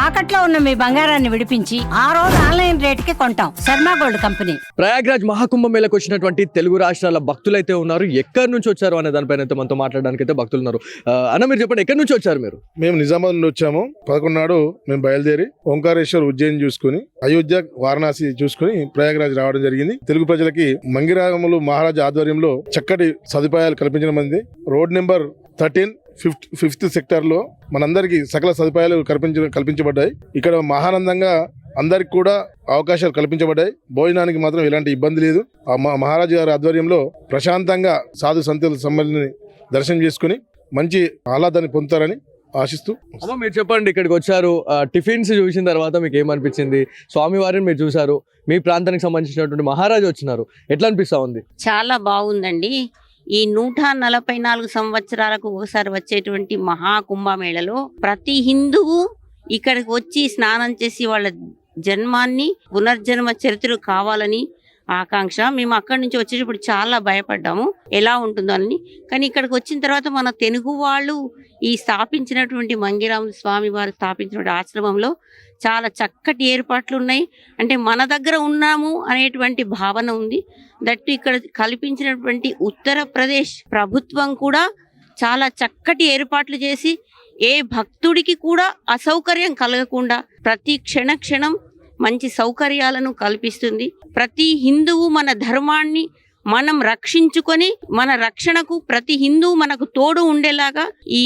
తాకట్లో ఉన్న మీ బంగారాన్ని విడిపించి ఆ రోజు ఆన్లైన్ రేటుకి కొంటాం. Sharma gold company. ప్రయాగ్రాజ్ మహాకుంభ మేళకు వచ్చినటువంటి తెలుగు రాష్ట్రాల భక్తులైతే ఉన్నారు. ఎక్కడి నుంచి వచ్చారు అనే దానిపైన అయితే మనతో మాట్లాడడానికి అయితే భక్తులు ఉన్నారు. అన్న, మీరు చెప్పండి, ఎక్కడి నుంచి వచ్చారు మీరు? మేము నిజామాబాద్ నుండి వచ్చాము. 11 నాడు మేము బయలుదేరి ఓంకారేశ్వర్, ఉజ్జయిని చూసుకుని, అయోధ్య, వారణాసి చూసుకుని ప్రయాగ్రాజ్ రావడం జరిగింది. తెలుగు ప్రజలకి మంగిరాములు మహారాజా ఆధ్వర్యంలో చక్కటి సదుపాయాలు కల్పించడం అనేది రోడ్ నెంబర్ 13 ఫిఫ్త్ సెక్టర్ లో మనందరికి సకల సదుపాయాలు కల్పించబడ్డాయి. ఇక్కడ మహానందంగా అందరికి కూడా అవకాశాలు కల్పించబడ్డాయి. భోజనానికి మాత్రం ఎలాంటి ఇబ్బంది లేదు. మహారాజు గారి ఆధ్వర్యంలో ప్రశాంతంగా సాధు సంతుల సమ్మేళని దర్శనం చేసుకుని మంచి ఆహ్లాదాన్ని పొందుతారని ఆశిస్తూ. అమ్మ, మీరు చెప్పండి, ఇక్కడికి వచ్చారు, టిఫిన్స్ చూసిన తర్వాత మీకు ఏమనిపించింది? స్వామివారిని మీరు చూసారు, మీ ప్రాంతానికి సంబంధించినటువంటి మహారాజు వచ్చినారు, ఎట్లా అనిపిస్తా ఉంది? చాలా బాగుందండి. ఈ 144 సంవత్సరాలకు ఒకసారి వచ్చేటువంటి మహాకుంభమేళలో ప్రతి హిందువు ఇక్కడికి వచ్చి స్నానం చేసి వాళ్ళ జన్మాన్ని పునర్జన్మ చరిత్రలు కావాలని ఆకాంక్ష. మేము అక్కడి నుంచి వచ్చేటప్పుడు చాలా భయపడ్డాము ఎలా ఉంటుందో అని. కానీ ఇక్కడికి వచ్చిన తర్వాత మన తెలుగు వాళ్ళు ఈ స్థాపించినటువంటి మంగిరామ స్వామి వారు స్థాపించినటువంటి ఆశ్రమంలో చాలా చక్కటి ఏర్పాట్లు ఉన్నాయి. అంటే మన దగ్గర ఉన్నాము అనేటువంటి భావన ఉంది. దట్టు ఇక్కడ కల్పించినటువంటి ఉత్తరప్రదేశ్ ప్రభుత్వం కూడా చాలా చక్కటి ఏర్పాట్లు చేసి ఏ భక్తుడికి కూడా అసౌకర్యం కలగకుండా ప్రతి క్షణం మంచి సౌకర్యాలను కల్పిస్తుంది. ప్రతి హిందువు మన ధర్మాన్ని మనం రక్షించుకొని మన రక్షణకు ప్రతి హిందువు మనకు తోడు ఉండేలాగా ఈ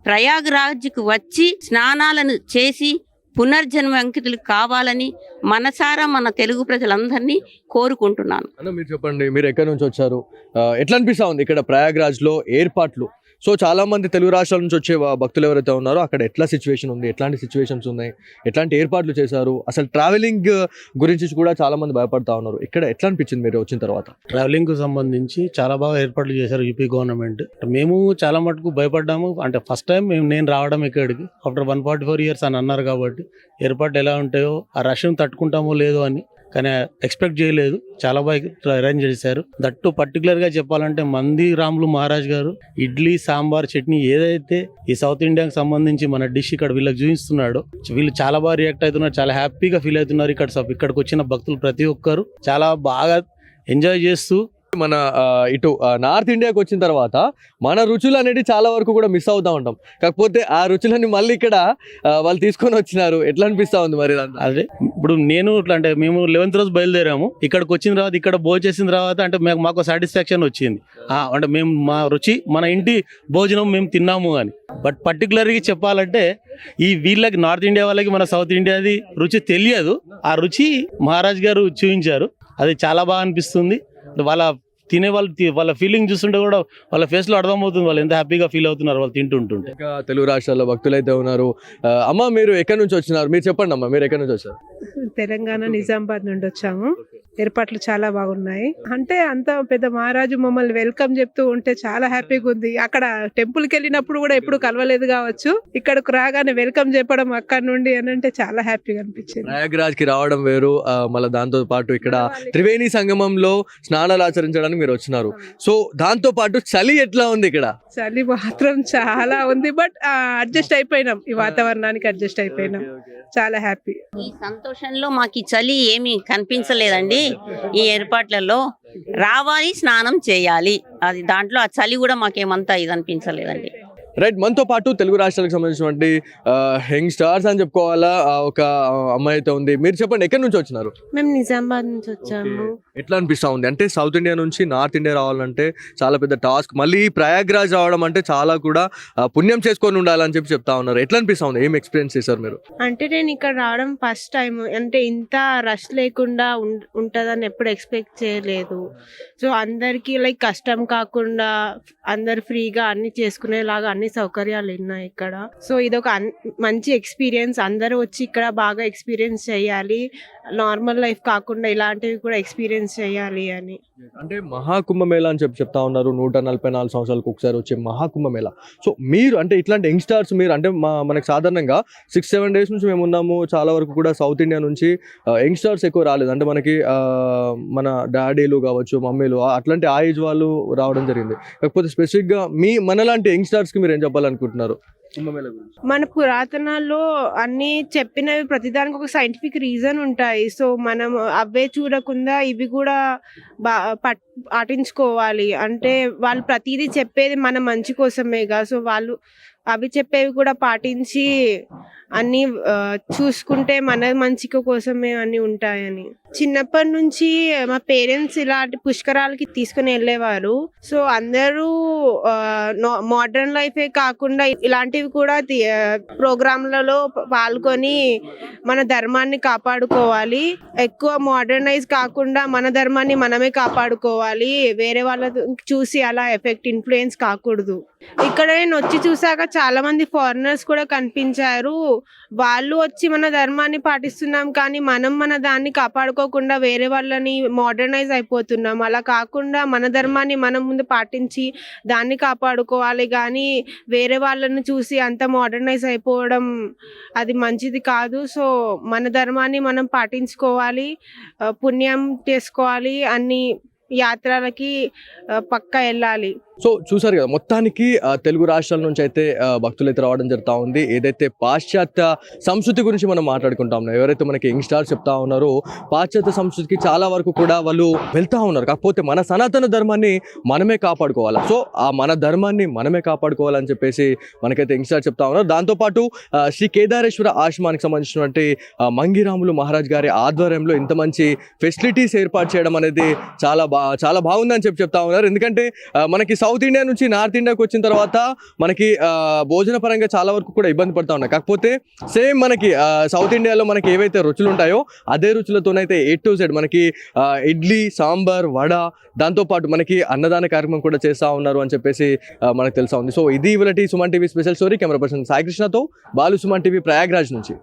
ప్రయాగ్రాజ్కు వచ్చి స్నానాలను చేసి పునర్జన్మ అంకితులు కావాలని మనసారా మన తెలుగు ప్రజలందరినీ కోరుకుంటున్నాను. అన్న, మీరు చెప్పండి, మీరు ఎక్కడి నుంచి వచ్చారు, ఎట్లా అనిపిస్తా ఉంది ఇక్కడ ప్రయాగ్రాజ్ లో ఏర్పాట్లు? సో చాలా మంది తెలుగు రాష్ట్రాల నుంచి వచ్చే భక్తులు ఎవరైతే ఉన్నారో అక్కడ ఎట్లా సిచ్యువేషన్ ఉంది, ఎట్లాంటి సిచ్యువేషన్స్ ఉన్నాయి, ఎట్లాంటి ఏర్పాట్లు చేశారు, అసలు ట్రావెలింగ్ గురించి కూడా చాలా మంది భయపడతా ఉన్నారు. ఇక్కడ ఎట్లా అనిపించింది మీరు వచ్చిన తర్వాత? ట్రావెలింగ్ కు సంబంధించి చాలా బాగా ఏర్పాట్లు చేశారు యూపీ గవర్నమెంట్. మేము చాలా మటుకు భయపడ్డాము. అంటే ఫస్ట్ టైం నేను రావడం ఇక్కడికి ఆఫ్టర్ 144 years అని అన్నారు కాబట్టి ఏర్పాట్లు ఎలా ఉంటాయో, ఆ రష్ను తట్టుకుంటామో లేదో అని, కానీ ఎక్స్పెక్ట్ చేయలేదు. చాలా బాగా అరేంజ్ చేశారు. దట్టు పర్టికులర్ గా చెప్పాలంటే మందిరాములు మహారాజ్ గారు ఇడ్లీ, సాంబార్, చట్నీ ఏదైతే ఈ సౌత్ ఇండియాకి సంబంధించి మన డిష్ ఇక్కడ వీళ్ళకి చూపిస్తున్నాడో, వీళ్ళు చాలా బాగా రియాక్ట్ అవుతున్నారు, చాలా హ్యాపీగా ఫీల్ అవుతున్నారు. ఇక్కడికి వచ్చిన భక్తులు ప్రతి ఒక్కరు చాలా బాగా ఎంజాయ్ చేస్తూ. మన ఇటు నార్త్ ఇండియాకి వచ్చిన తర్వాత మన రుచులు అనేవి చాలా వరకు కూడా మిస్ అవుతా ఉంటాం. కాకపోతే ఆ రుచులని మళ్ళీ ఇక్కడ వాళ్ళు తీసుకొని వచ్చినారు. ఎట్లా అనిపిస్తా ఉంది మరి? అదే ఇప్పుడు నేను ఇట్లా అంటే మేము 11th రోజు బయలుదేరాము. ఇక్కడికి వచ్చిన తర్వాత ఇక్కడ భోజనం చేసిన తర్వాత అంటే మాకు సాటిస్ఫాక్షన్ వచ్చింది. అంటే మేము మా రుచి మన ఇంటి భోజనం మేము తిన్నాము అని. బట్ పర్టికులర్గా చెప్పాలంటే ఈ వీళ్ళకి నార్త్ ఇండియా వాళ్ళకి మన సౌత్ ఇండియాది రుచి తెలియదు. ఆ రుచి మహారాజ్ గారు చూపించారు. అది చాలా బాగా అనిపిస్తుంది. వాళ్ళ తినే వాళ్ళ ఫీలింగ్ చూస్తుంటే కూడా వాళ్ళ ఫేస్ లో అర్థమవుతుంది వాళ్ళు ఎంత హ్యాపీగా ఫీల్ అవుతున్నారు వాళ్ళు తింటుంటుంటే. ఇంకా తెలుగు రాష్ట్రాల్లో భక్తులు అయితే ఉన్నారు. అమ్మ, మీరు ఎక్కడి నుంచి వచ్చినారు? మీరు చెప్పండి అమ్మ, మీరు ఎక్కడి నుంచి వచ్చారు? తెలంగాణ నిజామాబాద్ నుండి వచ్చాము. ఏర్పాట్లు చాలా బాగున్నాయి. అంటే అంత పెద్ద మహారాజు మమ్మల్ని వెల్కమ్ చెప్తూ ఉంటే చాలా హ్యాపీగా ఉంది. అక్కడ టెంపుల్ కి వెళ్ళినప్పుడు కూడా ఎప్పుడు కలవలేదు కావచ్చు, ఇక్కడకు రాగానే వెల్కమ్ చెప్పడం అక్కడ నుండి అని అంటే చాలా హ్యాపీగా అనిపించింది. ప్రయాగ్రాజ్ కి రావడం వేరు, మళ్ళీ దాంతో పాటు ఇక్కడ త్రివేణి సంగమంలో స్నానాలు ఆచరించడానికి మీరు వచ్చినారు. సో దాంతో పాటు చలి ఎట్లా ఉంది ఇక్కడ? చలి మాత్రం చాలా ఉంది, బట్ అడ్జస్ట్ అయిపోయినాం. ఈ వాతావరణానికి అడ్జస్ట్ అయిపోయినాం. చాలా హ్యాపీ. ఈ సంతోషంలో మాకు ఈ చలి ఏమీ కనిపించలేదండి. ఈ ఏర్పాట్లలో రావాలి, స్నానం చేయాలి, అది దాంట్లో ఆ చలి కూడా మాకేమంతా ఇది అనిపించలేదండి. రైట్, మనతో పాటు తెలుగు రాష్ట్రాలకు సంబంధించినటువంటి యంగ్ స్టార్స్ అని చెప్పుకోవాలా ఒక అమ్మాయి అయితే ఉంది. మీరు చెప్పండి, ఎక్కడి నుంచి వచ్చినారు? మేము నిజామాబాద్ నుంచి వచ్చాము. ఎట్లా అనిపిస్తా ఉంది? అంటే సౌత్ ఇండియా నుంచి నార్త్ ఇండియా రావాలంటే చాలా పెద్ద టాస్క్, మళ్ళీ ప్రయాగ్రాజ్ రావడం అంటే చాలా కూడా పుణ్యం చేసుకొని ఉండాలని చెప్తా ఉన్నారు. ఎట్లా అనిపిస్తా ఉంది? ఏం ఎక్స్పీరియన్స్ చేశారు మీరు? అంటే నేను ఇక్కడ రావడం ఫస్ట్ టైం. అంటే ఇంత రష్ లేకుండా ఉంటుందని ఎప్పుడు ఎక్స్పెక్ట్ చేయలేదు. సో అందరికి లైక్ కష్టం కాకుండా అందరు ఫ్రీగా అన్ని చేసుకునేలాగా అన్ని సౌకర్యాలు ఉన్నాయి ఇక్కడ. సో ఇదొక మంచి ఎక్స్పీరియన్స్. అందరూ వచ్చి ఇక్కడ బాగా ఎక్స్పీరియన్స్ చేయాలి. నార్మల్ లైఫ్ కాకుండా ఇలాంటివి కూడా ఎక్స్పీరియన్స్ చేయాలి అని. అంటే మహాకుంభమేళ అని చెప్తా ఉన్నారు. 144 సంవత్సరాలకు ఒకసారి వచ్చే మహాకుంభమేళ. సో మీరు అంటే ఇట్లాంటి యంగ్స్టార్స్ మీరు అంటే మనకు సాధారణంగా 6-7 days నుంచి మేము ఉన్నాము. చాలా వరకు కూడా సౌత్ ఇండియా నుంచి యంగ్స్టార్స్ ఎక్కువ రాలేదు. అంటే మనకి మన డాడీలు కావచ్చు, మమ్మీలు అట్లాంటి ఆ ఏజ్ వాళ్ళు రావడం జరిగింది. కాకపోతే స్పెసిఫిక్గా మనలాంటి యంగ్స్టార్స్కి మీరు ఏం చెప్పాలనుకుంటున్నారు? కుంభమేళా గురించి? మన పురాతనాల్లో అన్ని చెప్పినవి ప్రతిదానికి ఒక సైంటిఫిక్ రీజన్ ఉంటాయి. సో మనం అవే చూడకుండా ఇవి కూడా పాటించుకోవాలి. అంటే వాళ్ళు ప్రతిదీ చెప్పేది మన మంచి కోసమేగా. సో వాళ్ళు అవి చెప్పేవి కూడా పాటించి అన్ని చూసుకుంటే మన మంచిక కోసమే అన్ని ఉంటాయని. చిన్నప్పటి నుంచి మా పేరెంట్స్ ఇలాంటి పుష్కరాలకి తీసుకుని వెళ్ళేవారు. సో అందరూ మోడర్న్ లైఫే కాకుండా ఇలాంటివి కూడా ప్రోగ్రాంలలో పాల్గొని మన ధర్మాన్ని కాపాడుకోవాలి. ఎక్కువ మోడర్నైజ్ కాకుండా మన ధర్మాన్ని మనమే కాపాడుకోవాలి. వేరే వాళ్ళ చూసి అలా ఇన్ఫ్లుయెన్స్ కాకూడదు. ఇక్కడ నేను వచ్చి చూసాక చాలా మంది ఫారినర్స్ కూడా కనిపించారు. వాళ్ళు వచ్చి మన ధర్మాన్ని పాటిస్తున్నాం కానీ మనం మన దాన్ని కాపాడుకోకుండా వేరే వాళ్ళని మోడర్నైజ్ అయిపోతున్నాం. అలా కాకుండా మన ధర్మాన్ని మనం ముందు పాటించి దాన్ని కాపాడుకోవాలి కానీ వేరే వాళ్ళని చూసి అంత మోడర్నైజ్ అయిపోవడం అది మంచిది కాదు. సో మన ధర్మాన్ని మనం పాటించుకోవాలి, పుణ్యం చేసుకోవాలి, అన్ని యాత్రలకి పక్కా వెళ్ళాలి. సో చూసారు కదా, మొత్తానికి తెలుగు రాష్ట్రాల నుంచి అయితే భక్తులు అయితే రావడం జరుగుతూ ఉంది. ఏదైతే పాశ్చాత్య సంస్కృతి గురించి మనం మాట్లాడుకుంటా ఉన్నాం, ఎవరైతే మనకి యంగ్ స్టార్స్ చెప్తా ఉన్నారో పాశ్చాత్య సంస్కృతికి చాలా వరకు కూడా వాళ్ళు వెళ్తూ ఉన్నారు. కాకపోతే మన సనాతన ధర్మాన్ని మనమే కాపాడుకోవాలి. సో ఆ మన ధర్మాన్ని మనమే కాపాడుకోవాలని చెప్పేసి మనకైతే యంగ్ స్టార్స్ చెప్తా ఉన్నారు. దాంతోపాటు శ్రీ కేదారేశ్వర ఆశ్రమానికి సంబంధించినటువంటి మంగిరాములు మహారాజ్ గారి ఆధ్వర్యంలో ఇంత మంచి ఫెసిలిటీస్ ఏర్పాటు చేయడం అనేది చాలా బాగుందని చెప్తా ఉన్నారు. ఎందుకంటే మనకి సౌత్ ఇండియా నుంచి నార్త్ ఇండియాకి వచ్చిన తర్వాత మనకి భోజన పరంగా చాలా వరకు కూడా ఇబ్బంది పడతా ఉన్నాయి. కాకపోతే సేమ్ మనకి సౌత్ ఇండియాలో మనకి ఏవైతే రుచులు ఉంటాయో అదే రుచులతోనైతే A to Z మనకి ఇడ్లీ, సాంబార్, వడ, దాంతోపాటు మనకి అన్నదాన కార్యక్రమం కూడా చేస్తూ ఉన్నారు అని చెప్పేసి మనకు తెలుసా ఉంది. సో ఇది ఇవాళ Suman TV special story. Camera person Sai కృష్ణతో బాలు, సుమన్ టీవీ, ప్రయాగ్రాజ్ నుంచి.